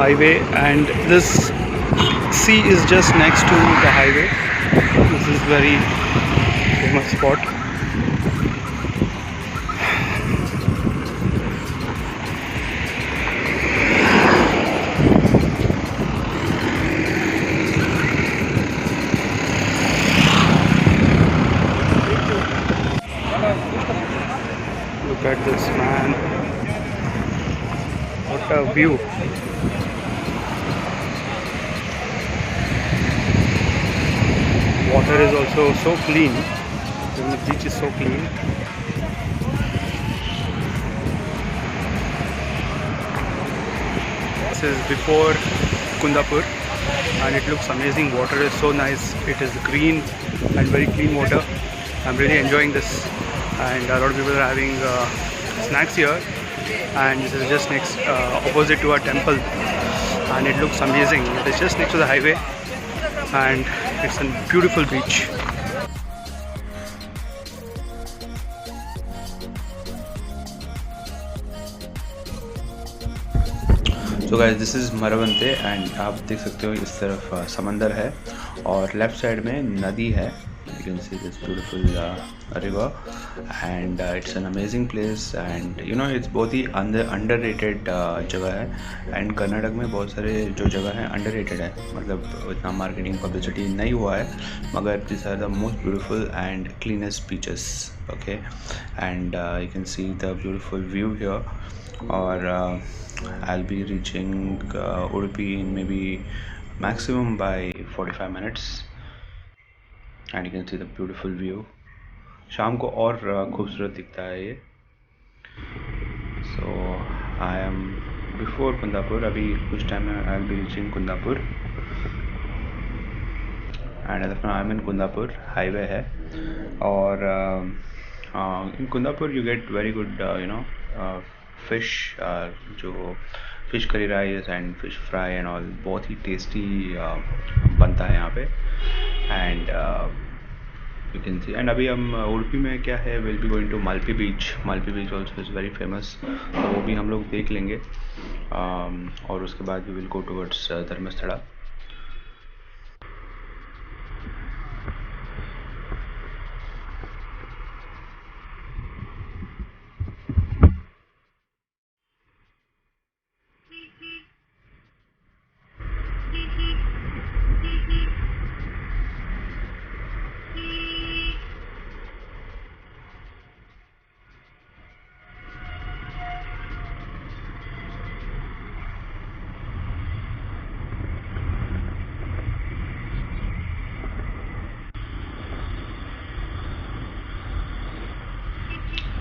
highway, and this sea is just next to the highway. This is very famous spot. Look at this, man. What a view. Water is also so clean. Even the beach is so clean. This is before Kundapur, and it looks amazing. Water is so nice. It is green and very clean water. I'm really enjoying this, and a lot of people are having snacks here. And this is just next opposite to a temple, and it looks amazing. It is just next to the highway, and it's a beautiful beach. तो guys this is मरवंते and आप देख सकते हो इस तरफ समंदर है और लेफ़्ट साइड में नदी है. You can see this beautiful river and it's an amazing place and you know it's बहुत ही अंडररेटेड जगह है. एंड कर्नाटक में बहुत सारे जो जगह हैं अंडररेटेड है, मतलब इतना मार्केटिंग पब्लिसिटी नहीं हुआ है, मगर this are the most beautiful and cleanest beaches. Okay, and you can see the beautiful view here. और I'll be reaching Udupi in maybe maximum by 45 minutes, and you can see the beautiful view. शाम को और खूबसूरत दिखता है ये. So I am before Kundapur. अभी कुछ टाइम में I'll be reaching Kundapur, and as of now I'm in Kundapur. Highway है और in Kundapur you get very good fish, जो fish curry rice and fish fry and all बहुत ही tasty बनता है यहाँ पे. And you can see. And अभी हम उडुपी में क्या है, will be going to Malpe beach. Malpe beach also is very famous, तो वो भी हम लोग देख लेंगे. और उसके बाद we will go towards Dharmasthala.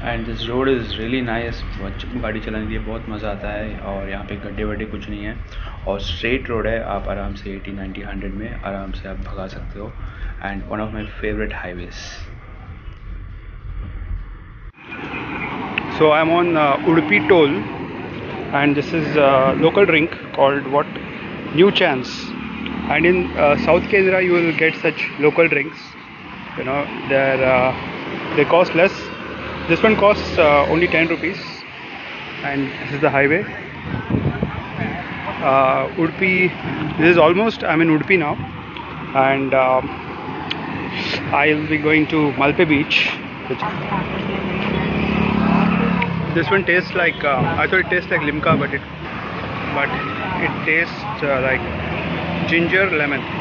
And this road is really nice. गाड़ी चलाने के लिए बहुत मज़ा आता है, और यहाँ पे गड्ढे वड्ढे कुछ नहीं है और स्ट्रेट रोड है. आप आराम से 80, 90, 100 में आराम से आप भगा सकते हो. And one of my favourite highways. So I'm on Udupi toll, and this is a local drink called what? New Chance. And in South Kendra you will get such local drinks. You know, they cost less. This one costs only 10 rupees, and this is the highway. Udupi. This is almost. I'm in Udupi now, and I'll be going to Malpe Beach. This one tastes like I thought it tastes like limca, but it tastes like ginger lemon.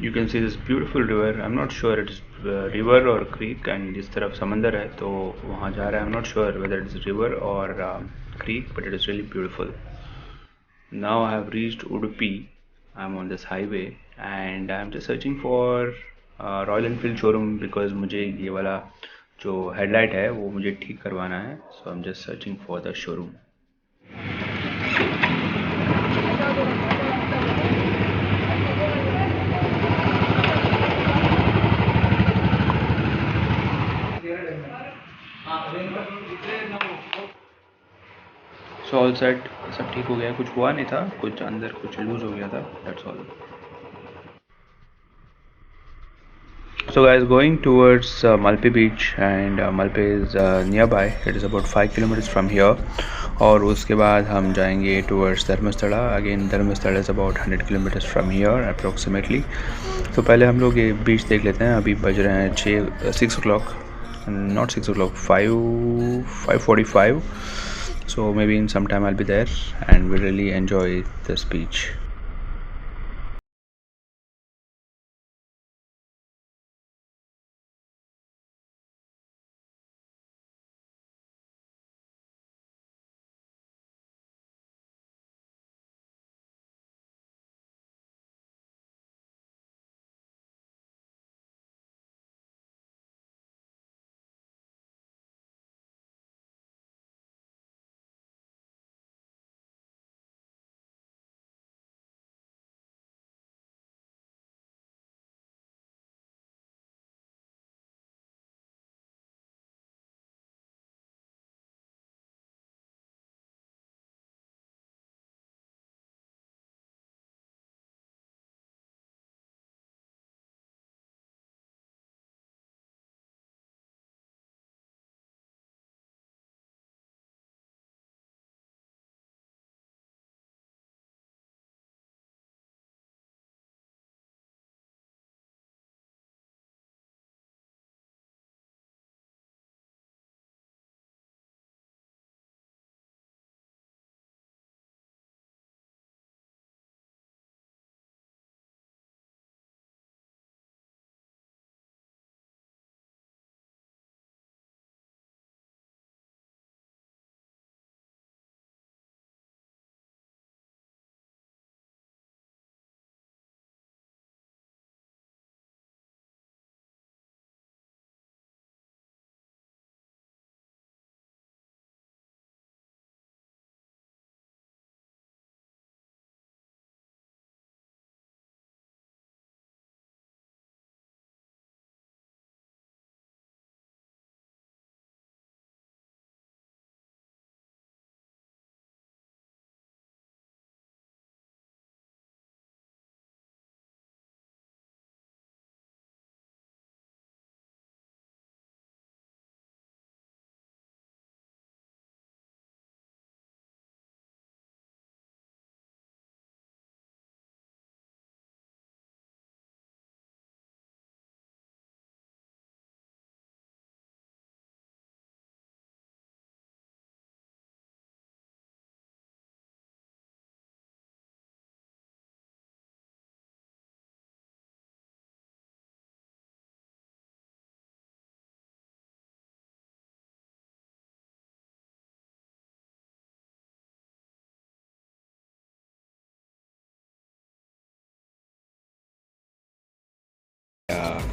You can see this beautiful river. I am not sure it is river or creek, and जिस तरफ समंदर है तो वहाँ जा रहा है. I am not sure whether it is river or creek, but it is really beautiful. Now I have reached Udupi. I am on this highway and I am just searching for Royal Enfield showroom, because मुझे ये वाला जो headlight है वो मुझे ठीक करवाना है. So I am just searching for the showroom. So all set, सब ठीक हो गया. कुछ हुआ नहीं था, कुछ अंदर कुछ लूज हो गया था, that's all. So guys, going towards Malpe beach, and Malpe is nearby. It is about 5 kilometers from here. और उसके बाद हम जाएंगे towards Dharmasthala. Again Dharmasthala is about 100 kilometers from here approximately. तो पहले हम लोग ये बीच देख लेते हैं. अभी बज रहे हैं 6 o'clock, not 6 o'clock, 5:45. So maybe in some time I'll be there and we'll really enjoy this beach.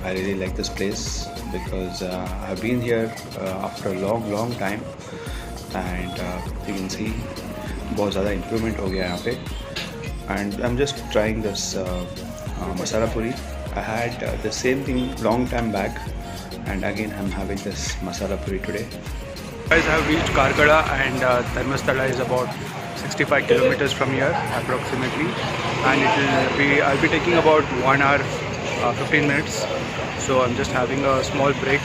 I really like this place because I've been here after a long time, and you can see बहुत ज़्यादा improvement हो गया यहाँ पे. And I'm just trying this masala puri. I had the same thing long time back, and again I'm having this masala puri today. Guys, I have reached Karkala, and Dharmasthala is about 65 kilometers from here approximately, and I'll be taking about 1 hour 15 minutes. So I'm just having a small break.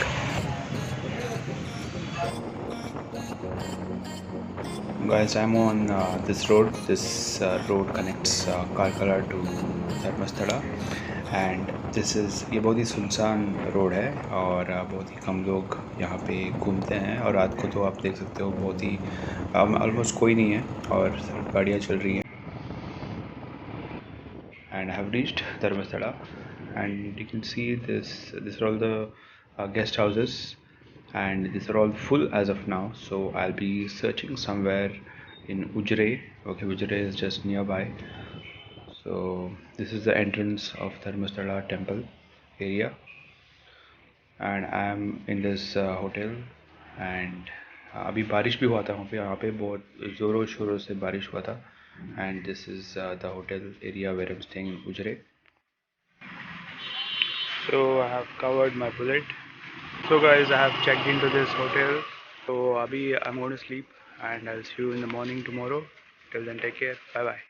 Guys, I'm on this road. This road connects Karkala to Dharmasthala, and ये बहुत ही सुनसान road है और बहुत ही कम लोग यहाँ पे घूमते हैं. और रात को तो आप देख सकते हो बहुत ही ऑलमोस्ट कोई नहीं है और सिर्फ गाड़ियाँ चल रही हैं. And I have reached Dharmasthala, and you can see this are all the guest houses, and these are all full as of now. So I'll be searching somewhere in Ujre. Okay, Ujre is just nearby. So this is the entrance of Dharmasthala temple area, and I'm in this hotel. And अभी बारिश भी हुआ था यहाँ पे बहुत ज़ोरों शोरों से बारिश हुआ था. And this is the hotel area where I'm staying in Ujre. So I have covered my bullet. So guys, I have checked into this hotel. So abhi I'm going to sleep, and I'll see you in the morning tomorrow. Till then, take care. Bye bye.